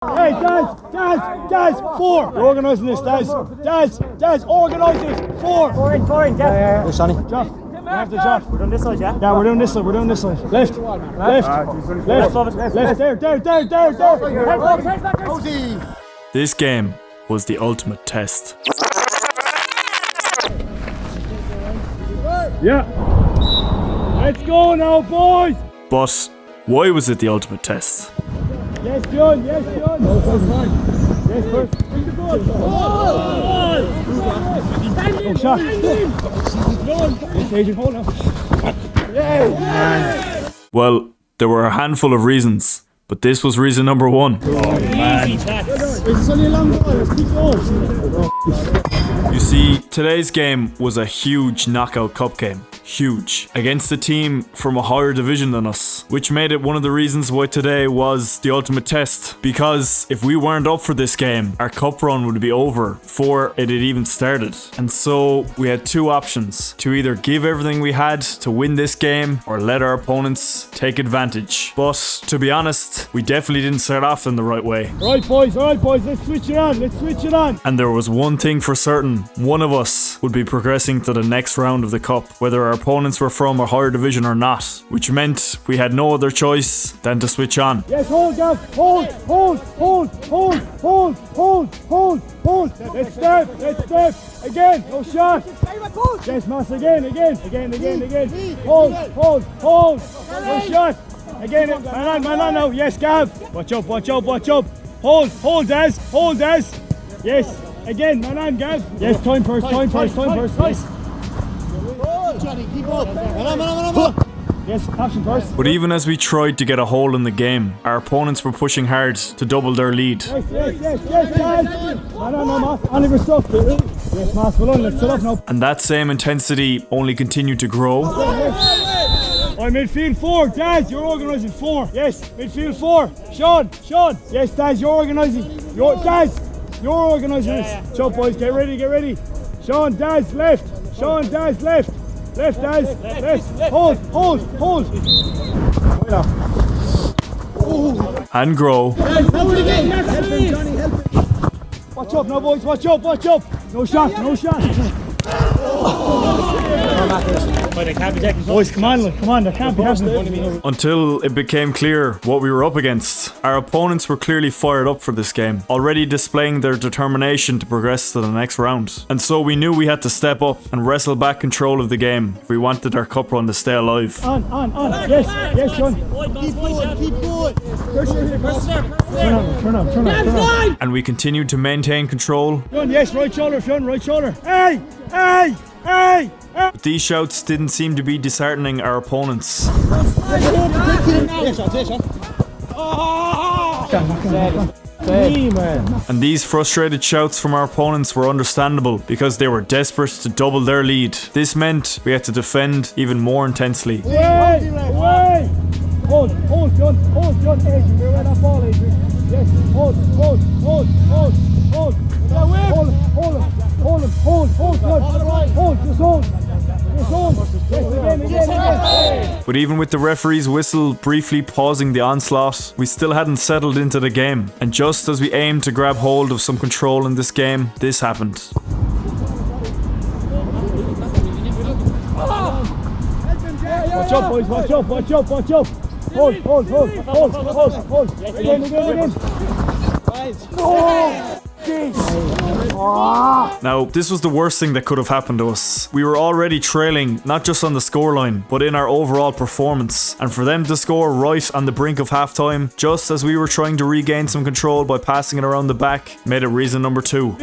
Hey, Daz, 4. You're organising this, Daz, organise this. 4. Four in, Jeff. Go, Sonny. Jeff. You have to Jeff. We're doing this side, yeah? Yeah, we're doing this side. Left. There. This game was the ultimate test. Yeah. Let's go now, boys. But why was it the ultimate test? Yes, John. Yes, first. Bring the ball. Go, shot. Yes, Agent, hold now. Well, there were a handful of reasons, but this was reason number 1. It's only a long ball. Let's keep going. You see, today's game was a huge knockout cup game. Huge. Against a team from a higher division than us, which made it one of the reasons why today was the ultimate test. Because if we weren't up for this game, our cup run would be over before it had even started. And so we had 2 options: to either give everything we had to win this game or let our opponents take advantage. But to be honest, we definitely didn't start off in the right way. All right, boys, let's switch it on. And there was one thing for certain: one of us would be progressing to the next round of the cup, whether our opponents were from a higher division or not, which meant we had no other choice than to switch on. Yes, hold, Gav. Hold. Let's step. Again, no shot. Yes, Mass, again. Hold. No shot. Again, man on now. Yes, Gav. Watch up. Hold, Des. Yes, again, man on, Gav. Yes, time first. Nice. Johnny, keep up. Yes, passion first. But even as we tried to get a hold in the game, our opponents were pushing hard to double their lead. Yes, guys. No, Mass. Oliver stuff. Yes, Mass, well on, let's set up now. And that same intensity only continued to grow. Alright, midfield 4. Daz, you're organising 4. Yes, midfield 4. Sean. Yes, Daz, you're organising. You're organising this. Chop, boys, get ready. Sean, Daz, left. Left, Daz. Left. Hold. And grow. Help him, Johnny, help him. Watch up now, boys, watch up. No shot. Boys, come on, there can't be happening. Until it became clear what we were up against. Our opponents were clearly fired up for this game, already displaying their determination to progress to the next round. And so we knew we had to step up and wrestle back control of the game if we wanted our cup run to stay alive. On. Yes, Sean. Keep going. Turn on. And we continued to maintain control. Sean, yes, right shoulder. Hey! But these shouts didn't seem to be disheartening our opponents. And these frustrated shouts from our opponents were understandable because they were desperate to double their lead. This meant we had to defend even more intensely. Away! Hold, John, Adrian, we're at that ball, Adrian. Yes, hold. Again. But even with the referee's whistle briefly pausing the onslaught, we still hadn't settled into the game. And just as we aimed to grab hold of some control in this game, this happened. Watch up, boys, watch up. Hold. Again. Now, this was the worst thing that could have happened to us. We were already trailing, not just on the scoreline, but in our overall performance. And for them to score right on the brink of halftime, just as we were trying to regain some control by passing it around the back, made it reason number 2.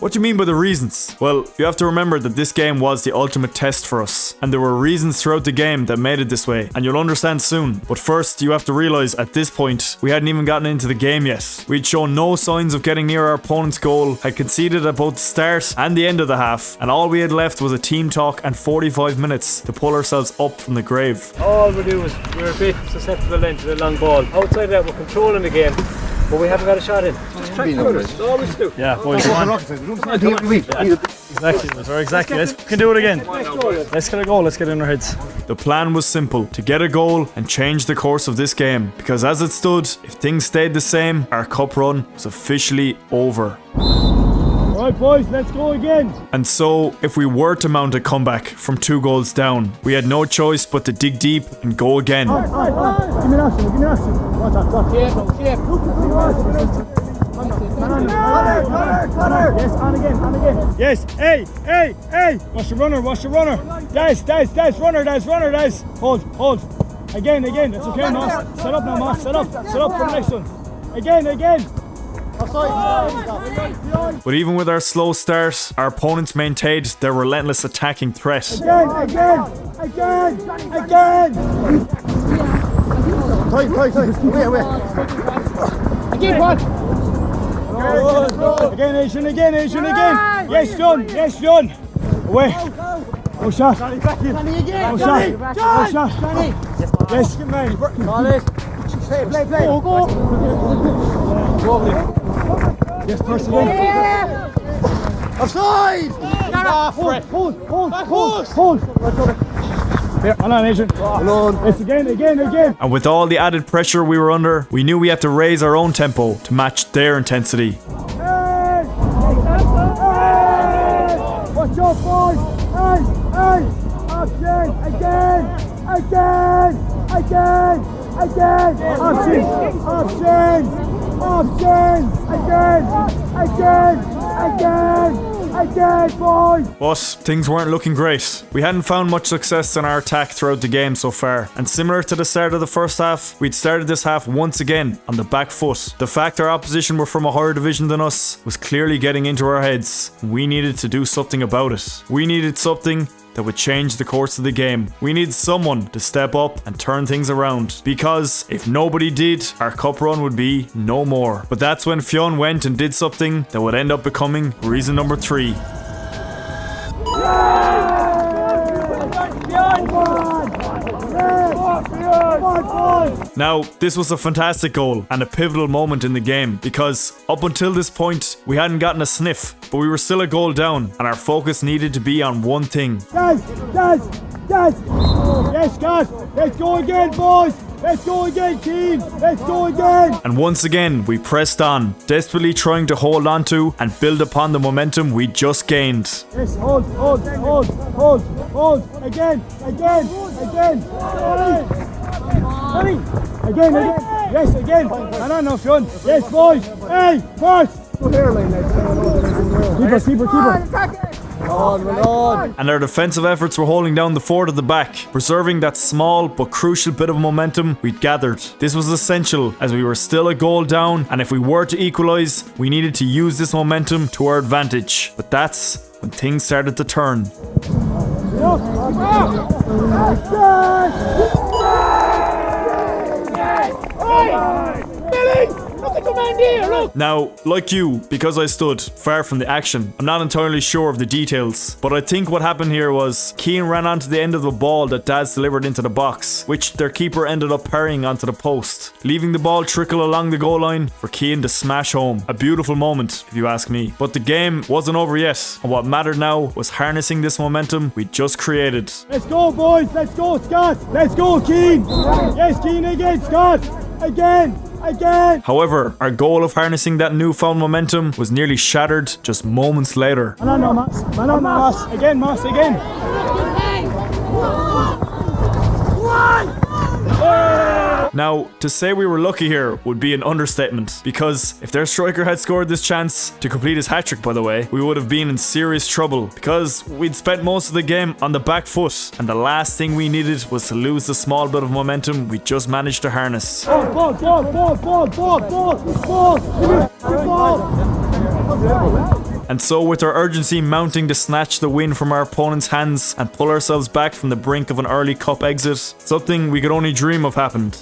What do you mean by the reasons? Well, you have to remember that this game was the ultimate test for us, and there were reasons throughout the game that made it this way, and you'll understand soon. But first, you have to realise at this point, we hadn't even gotten into the game yet. We'd shown no signs of getting near our opponent's goal, had conceded at both the start and the end of the half, and all we had left was a team talk and 45 minutes to pull ourselves up from the grave. All we do is we're a bit susceptible then to the long ball. Outside of that, we're controlling the game. But we haven't got a shot in. Just try to do it. Always do. Yeah, boys, come on. Exactly, exactly. We can do it again. Let's get a goal, let's get it in our heads. The plan was simple, to get a goal and change the course of this game. Because as it stood, if things stayed the same, our cup run was officially over. Alright boys, let's go again. And so, if we were to mount a comeback from 2 goals down, we had no choice but to dig deep and go again. Give me an action, give me an action. Yes, on again. Yes, hey. Watch the runner. Des, runner. Hold. Again, that's okay, Moss. Set up now, Moss, set up for the next one. Again. But even with our slow start, our opponents maintained their relentless attacking threat. Again. Tight. Wait. Again, what? Again, Asian. Yes, John. Away. No shot. Yes. Play. Go. Yes, person. Offside! Hold. Here, on Asian. It's again. And with all the added pressure we were under, we knew we had to raise our own tempo to match their intensity. Hey! Watch out, boys! Hey! Option! Again! Again, boys! But things weren't looking great. We hadn't found much success in our attack throughout the game so far, and similar to the start of the first half, we'd started this half once again on the back foot. The fact our opposition were from a higher division than us was clearly getting into our heads. We needed to do something about it. We needed something that would change the course of the game. We need someone to step up and turn things around, because if nobody did, our cup run would be no more. But that's when Fionn went and did something that would end up becoming reason number 3. Now, this was a fantastic goal and a pivotal moment in the game, because up until this point, we hadn't gotten a sniff, but we were still a goal down, and our focus needed to be on one thing. Yes, guys, let's go again, boys. Let's go again, team. Let's go again. And once again, we pressed on, desperately trying to hold on to and build upon the momentum we just gained. Yes, hold. Again. Again. Yes, again. And on, Sean. Yes, boys. Hey, first. Keeper. And our defensive efforts were holding down the fort at the back, preserving that small but crucial bit of momentum we'd gathered. This was essential as we were still a goal down, and if we were to equalise, we needed to use this momentum to our advantage. But that's when things started to turn. Now, like you, because I stood far from the action, I'm not entirely sure of the details, but I think what happened here was Keane ran onto the end of the ball that Daz delivered into the box, which their keeper ended up parrying onto the post, leaving the ball trickle along the goal line for Keane to smash home. A beautiful moment, if you ask me. But the game wasn't over yet, and what mattered now was harnessing this momentum we just created. Let's go, boys. Let's go, Scott. Let's go, Keane. Yes, Keane again, Scott. Again. However, our goal of harnessing that newfound momentum was nearly shattered just moments later. Man on, Moss. Again, Moss, again. Now, to say we were lucky here would be an understatement, because if their striker had scored this chance, to complete his hat-trick by the way, we would have been in serious trouble, because we'd spent most of the game on the back foot, and the last thing we needed was to lose the small bit of momentum we just managed to harness. Ball. And so, with our urgency mounting to snatch the win from our opponent's hands and pull ourselves back from the brink of an early cup exit, something we could only dream of happened.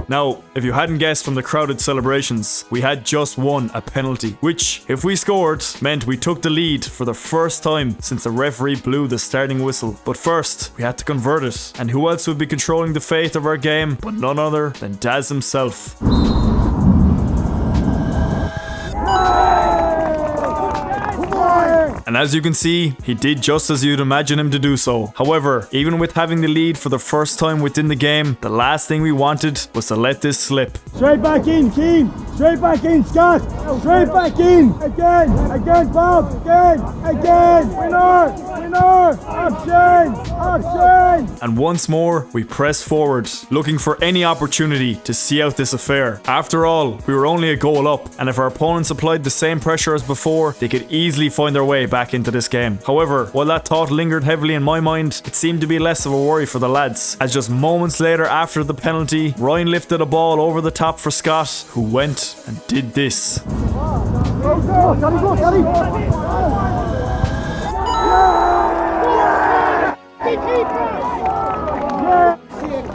Now, Now, if you hadn't guessed from the crowded celebrations, we had just won a penalty, which, if we scored, meant we took the lead for the first time since the referee blew the starting whistle. But first, we had to convert it, and who else would be controlling the fate of our game but none other than Daz himself. And as you can see, he did just as you'd imagine him to do so. However, even with having the lead for the first time within the game, the last thing we wanted was to let this slip. Straight back in, Keane. Straight back in, Scott. Straight back in. Again, Bob. Again. Winner. Option. And once more, we pressed forward, looking for any opportunity to see out this affair. After all, we were only a goal up, and if our opponents applied the same pressure as before, they could easily find their way back into this game. However, while that thought lingered heavily in my mind, it seemed to be less of a worry for the lads, as just moments later after the penalty, Ryan lifted a ball over the top for Scott, who went and did this.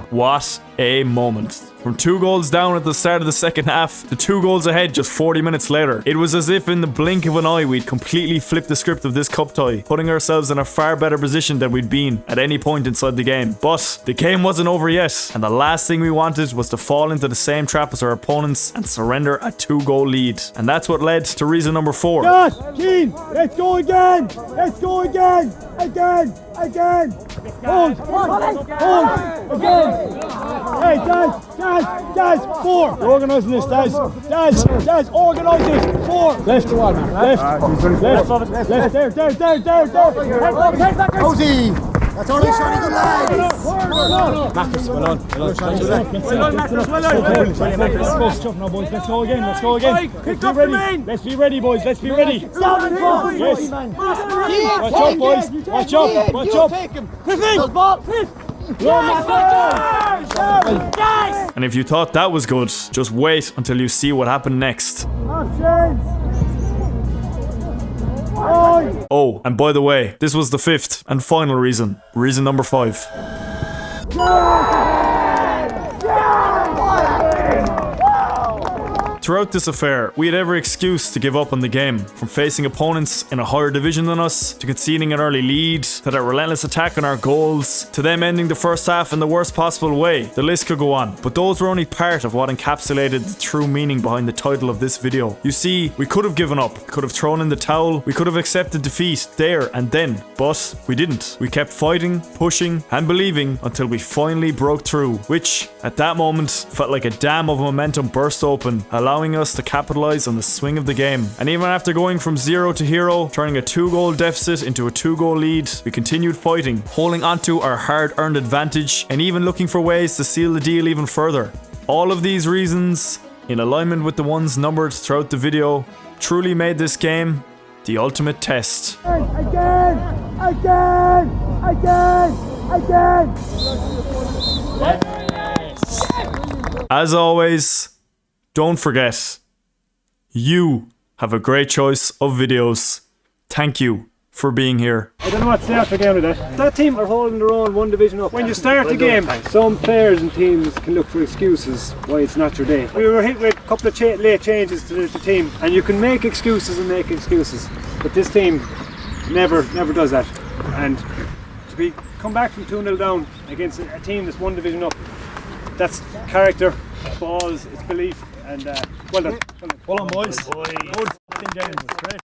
What a moment. From 2 goals down at the start of the second half to 2 goals ahead just 40 minutes later. It was as if in the blink of an eye we'd completely flipped the script of this cup tie, putting ourselves in a far better position than we'd been at any point inside the game. But the game wasn't over yet, and the last thing we wanted was to fall into the same trap as our opponents and surrender a 2-goal lead. And that's what led to reason number 4. Scott, Keane, let's go again. Again. Hold. Again. Hey, Daz, 4. You're organising this, Daz, organise this. 4. Left. There. Cozy! That's all he's trying to do, lads! Marcus, well on. Let's go again. Let's be ready, boys. Yes. Watch up. And if you thought that was good, just wait until you see what happened next. Oh, and by the way, this was the 5th and final reason. Reason number 5. Throughout this affair, we had every excuse to give up on the game, from facing opponents in a higher division than us, to conceding an early lead, to that relentless attack on our goals, to them ending the first half in the worst possible way. The list could go on, but those were only part of what encapsulated the true meaning behind the title of this video. You see, we could have given up, could have thrown in the towel, we could have accepted defeat there and then, but we didn't. We kept fighting, pushing, and believing until we finally broke through, which, at that moment, felt like a dam of momentum burst open, allowing us to capitalize on the swing of the game. And even after going from 0 to hero, turning a 2-goal deficit into a 2-goal lead, we continued fighting, holding onto our hard-earned advantage, and even looking for ways to seal the deal even further. All of these reasons, in alignment with the ones numbered throughout the video, truly made this game the ultimate test. Again. As always, don't forget, you have a great choice of videos. Thank you for being here. I don't know what to say after a game like that. That team are holding their own 1 division up. When you start the game, some players and teams can look for excuses why it's not your day. We were hit with a couple of late changes to the team, and you can make excuses, but this team never does that. And to come back from 2-0 down against a team that's 1 division up, that's character, balls, it's belief, and well done. Hold on, boys. Good fucking games. Great.